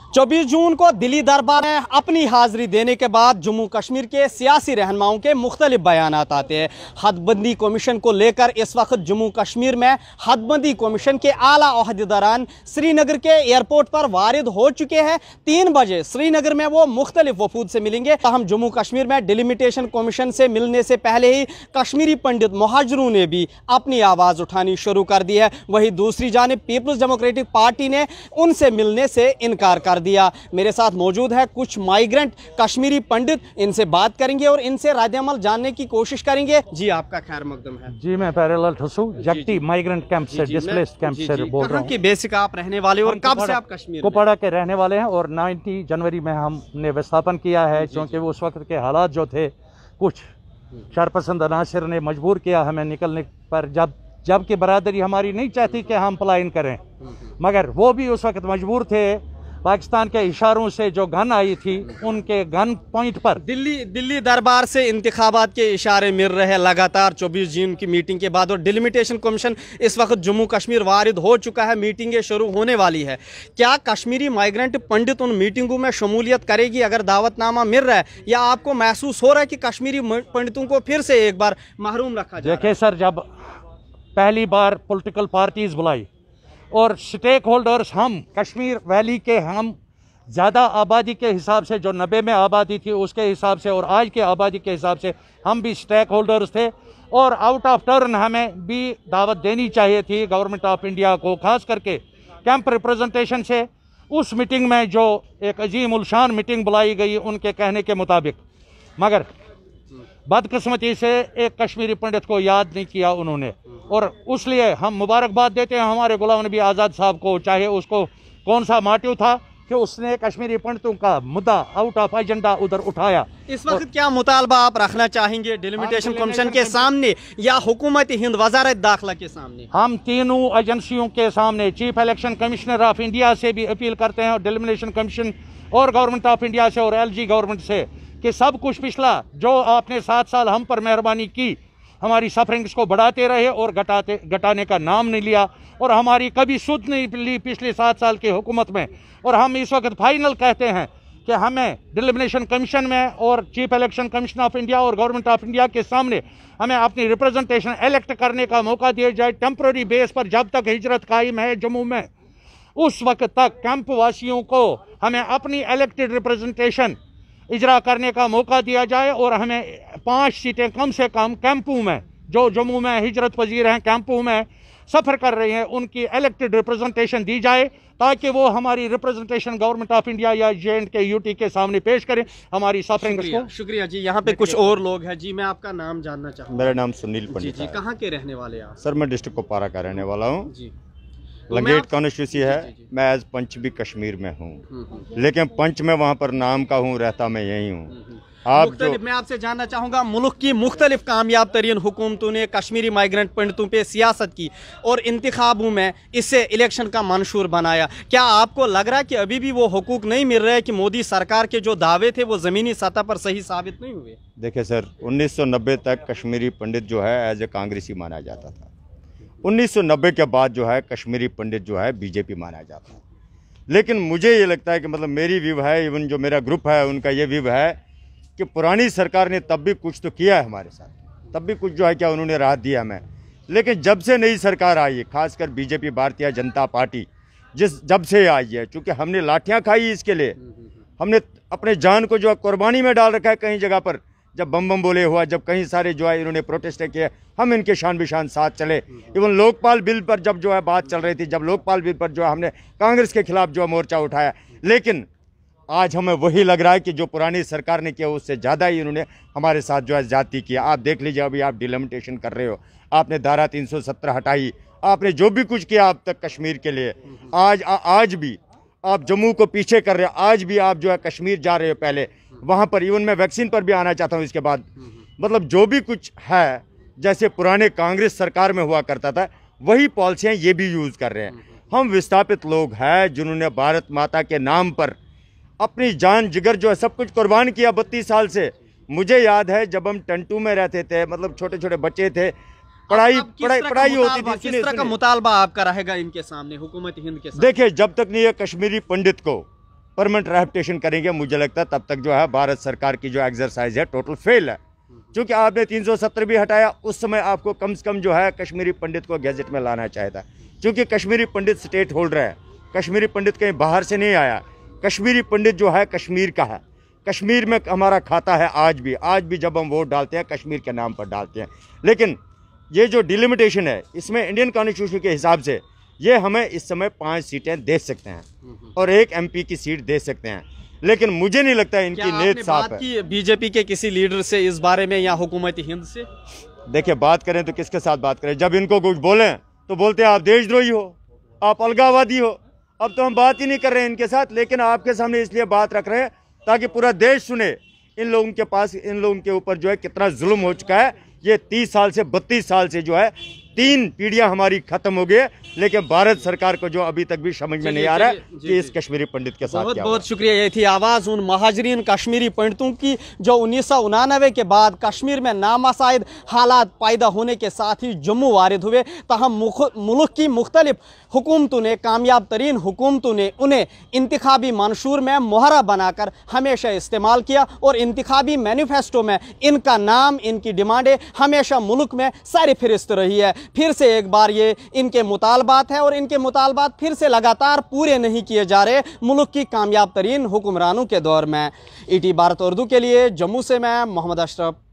24 जून को दिल्ली दरबार में अपनी हाजिरी देने के बाद जम्मू कश्मीर के सियासी रहनुमाओं के मुख्तलिफ बयानात आते हैं। हदबंदी कमीशन को लेकर इस वक्त जम्मू कश्मीर में हदबंदी कमीशन के आला ओहदेदारान श्रीनगर के एयरपोर्ट पर वारिद हो चुके हैं। 3 बजे श्रीनगर में वो मुख्तलिफ वफूद से मिलेंगे। हम जम्मू कश्मीर में डिलिमिटेशन कमीशन से मिलने से पहले ही कश्मीरी पंडित मुहाजिरों ने भी अपनी आवाज़ उठानी शुरू कर दी है। वहीं दूसरी जानिब पीपल्स डेमोक्रेटिक पार्टी ने उनसे मिलने से इनकार कर दिया। मेरे साथ मौजूद है कुछ माइग्रेंट कश्मीरी पंडित, इनसे बात करेंगे और इनसे राय-ए-अमल जानने की कोशिश करेंगे। जी आपका खैर मकदम है। जी मैं पैरेलल ठसू जगती माइग्रेंट कैंप से, डिस्प्लेस्ड कैंप से बोल रहा हूँ। कि बेसिक आप रहने वाले और कब से आप कश्मीर कुपवाड़ा के रहने वाले हैं और 90 जनवरी में हमने विस्थापन किया है, क्योंकि उस वक्त के हालात जो थे कुछ शरपसंद अनासर ने मजबूर किया हमें निकलने पर, जबकि बरादरी हमारी नहीं चाहती कि हम पलायन करें, मगर वो भी उस वक्त मजबूर थे। पाकिस्तान के इशारों से जो गन आई थी उनके गन पॉइंट पर दिल्ली दरबार से इंतखाबात के इशारे मिल रहे हैं लगातार 24 जून की मीटिंग के बाद, और डिलिमिटेशन कमीशन इस वक्त जम्मू कश्मीर वारिद हो चुका है, मीटिंगें शुरू होने वाली है। क्या कश्मीरी माइग्रेंट पंडित उन मीटिंगों में शमूलियत करेगी अगर दावतनामा मिल रहा है, या आपको महसूस हो रहा है कि कश्मीरी पंडितों को फिर से एक बार महरूम रखा जाए? देखिए सर, जब पहली बार पॉलिटिकल पार्टीज बुलाई और स्टेक होल्डर्स, हम कश्मीर वैली के, हम ज़्यादा आबादी के हिसाब से जो 90 में आबादी थी उसके हिसाब से और आज के आबादी के हिसाब से हम भी स्टेक होल्डर्स थे, और आउट ऑफ टर्न हमें भी दावत देनी चाहिए थी गवर्नमेंट ऑफ इंडिया को, खास करके कैंप रिप्रेजेंटेशन से। उस मीटिंग में जो एक अजीम उलशान मीटिंग बुलाई गई उनके कहने के मुताबिक, मगर बदकिस्मती से एक कश्मीरी पंडित को याद नहीं किया उन्होंने, और उसलिए हम मुबारकबाद देते हैं हमारे गुलाम नबी आज़ाद साहब को, चाहे उसको कौन सा मोटिव था कि उसने कश्मीरी पंडितों का मुद्दा आउट ऑफ एजेंडा उधर उठाया। इस वक्त क्या मुतालबा आप रखना चाहेंगे डिलिमिटेशन कमीशन के सामने या हुकूमत हिंद वजारत दाखिला के सामने? हम तीनों एजेंसियों के सामने, chief election commissioner of India से भी अपील करते हैं, और डिलिमिटेशन कमीशन और गवर्नमेंट ऑफ इंडिया से और LG गवर्नमेंट से, कि सब कुछ पिछला जो आपने 7 साल हम पर मेहरबानी की, हमारी सफरिंग्स को बढ़ाते रहे और घटाने का नाम नहीं लिया, और हमारी कभी सुध नहीं ली पिछले 7 साल की हुकूमत में। और हम इस वक्त फाइनल कहते हैं कि हमें डिलिमिटेशन कमीशन में और chief election commission of India और गवर्नमेंट ऑफ इंडिया के सामने हमें अपनी रिप्रेजेंटेशन इलेक्ट करने का मौका दिया जाए टेम्प्रेरी बेस पर। जब तक हिजरत कायम है जम्मू में, उस वक्त तक कैंप वासियों को हमें अपनी इलेक्टेड रिप्रेजेंटेशन इजरा करने का मौका दिया जाए, और हमें 5 सीटें कम से कम कैंपों में, जो जम्मू में हिजरत पजीर हैं, कैंपों में सफ़र कर रहे हैं, उनकी इलेक्टेड रिप्रेजेंटेशन दी जाए, ताकि वो हमारी रिप्रेजेंटेशन गवर्नमेंट ऑफ इंडिया या J&K UT के सामने पेश करें हमारी सफरिंग को। शुक्रिया जी। यहाँ पे कुछ और लोग हैं जी, मैं आपका नाम जानना चाहूँगा। मेरा नाम सुनील पंडित जी, कहाँ के रहने वाले आप? सर मैं डिस्ट्रिक्ट कुपवाड़ा का रहने वाला हूँ जी। तो लंगेट कॉन्स्टिट्यूंसी है। मैं एज पंच भी कश्मीर में हूँ, लेकिन पंच में वहाँ पर नाम का हूँ, रहता मैं यही हूँ। मैं आपसे जानना चाहूँगा, मुल्क की मुख्तलिफ कामयाब तरीन हुकूमतों ने कश्मीरी माइग्रेंट पंडितों पे सियासत की और इंतखाबों में इससे इलेक्शन का मंशूर बनाया। क्या आपको लग रहा है कि अभी भी वो हुकूक नहीं मिल रहे कि मोदी सरकार के जो दावे थे वो ज़मीनी सतह पर सही साबित नहीं हुए? देखिए सर, 1990 तक कश्मीरी पंडित जो है एज ए कांग्रेसी माना जाता था। 1990 के बाद जो है कश्मीरी पंडित जो है बीजेपी माना जाता है। लेकिन मुझे ये लगता है कि मतलब मेरी व्यू है, इवन जो मेरा ग्रुप है उनका ये व्यू है कि पुरानी सरकार ने तब भी कुछ तो किया है हमारे साथ, तब भी कुछ जो है क्या उन्होंने राहत दिया हमें। लेकिन जब से नई सरकार आई है, खासकर बीजेपी भारतीय जनता पार्टी जब से आई है, चूँकि हमने लाठियाँ खाई इसके लिए, हमने अपने जान को जो है कुर्बानी में डाल रखा है कई जगह पर। जब बम बोले हुआ, जब कहीं सारे जो है इन्होंने प्रोटेस्ट किए, हम इनके शान बिशान साथ चले। इवन लोकपाल बिल पर जब जो है बात चल रही थी, जब लोकपाल बिल पर जो है हमने कांग्रेस के खिलाफ जो है मोर्चा उठाया। लेकिन आज हमें वही लग रहा है कि जो पुरानी सरकार ने किया उससे ज़्यादा ही इन्होंने हमारे साथ जो है ज्यादती किया। आप देख लीजिए, अभी आप डिलिमिटेशन कर रहे हो, आपने धारा 370 हटाई, आपने जो भी कुछ किया अब तक कश्मीर के लिए, आज भी आप जम्मू को पीछे कर रहे हो। आज भी आप जो है कश्मीर जा रहे हो, पहले वहाँ पर इवन मैं वैक्सीन पर भी आना चाहता हूँ इसके बाद। मतलब जो भी कुछ है जैसे पुराने कांग्रेस सरकार में हुआ करता था, वही पॉलिसियाँ ये भी यूज़ कर रहे हैं। हम विस्थापित लोग हैं जिन्होंने भारत माता के नाम पर अपनी जान जिगर जो है सब कुछ कुर्बान किया 32 साल से। मुझे याद है जब हम टंटू में रहते थे, मतलब छोटे छोटे बच्चे थे, पढ़ाई होती थी। किस तरह का मुतालबा आपका रहेगा इनके सामने, हुकूमत हिंद के सामने? देखिए, जब तक नहीं ये कश्मीरी पंडित को परमानेंट रेपुटेशन करेंगे, मुझे लगता है तब तक जो है भारत सरकार की जो एक्सरसाइज है टोटल फेल है। क्योंकि आपने 370 भी हटाया, उस समय आपको कम से कम जो है कश्मीरी पंडित को गैजेट में लाना चाहिए था। क्योंकि कश्मीरी पंडित स्टेट होल्डर है, कश्मीरी पंडित कहीं बाहर से नहीं आया, कश्मीरी पंडित जो है कश्मीर का है, कश्मीर में हमारा खाता है। आज भी जब हम वोट डालते हैं कश्मीर के नाम पर डालते हैं। लेकिन ये जो डिलिमिटेशन है, इसमें इंडियन कॉन्स्टिट्यूशन के हिसाब से ये हमें इस समय 5 सीटें दे सकते हैं और 1 MP की सीट दे सकते हैं। लेकिन मुझे नहीं लगता इनकी नीयत साफ है। बीजेपी के किसी लीडर से इस बारे में या हुकूमत हिंद से? देखिए, बात करें तो किसके साथ बात करें? जब इनको कुछ बोलें तो बोलते हैं आप देशद्रोही हो, आप अलगाववादी हो। अब तो हम बात ही नहीं कर रहे हैं इनके साथ, लेकिन आपके सामने इसलिए बात रख रहे हैं ताकि पूरा देश सुने इन लोगों के ऊपर जो है कितना जुल्म हो चुका है। ये 30 साल से 32 साल से जो है 3 पीढ़ियां हमारी खत्म हो गई है, लेकिन भारत सरकार को जो अभी तक भी समझ में नहीं आ रहा है कि इस कश्मीरी पंडित के साथ बहुत बहुत शुक्रिया। ये थी आवाज़ उन महाजरीन कश्मीरी पंडितों की जो 1999 के बाद कश्मीर में नामसाइद हालात पैदा होने के साथ ही जम्मू वारिद हुए। तहम मुल्क की मुख्तलिफ हुकूमतों ने, कामयाब तरीन हुकूमतों ने उन्हें इंतखाबी मंशूर में मोहरा बनाकर हमेशा इस्तेमाल किया और इंतखाबी मैनिफेस्टो में इनका नाम, इनकी डिमांडें हमेशा मुल्क में सारी फहरिस्त रही है। फिर से एक बार ये इनके मुतालबात है और इनके मुतालबात फिर से लगातार पूरे नहीं किए जा रहे मुल्क की कामयाब तरीन हुक्मरानों के दौर में। ET भारत उर्दू के लिए जम्मू से मैं मोहम्मद अशरफ।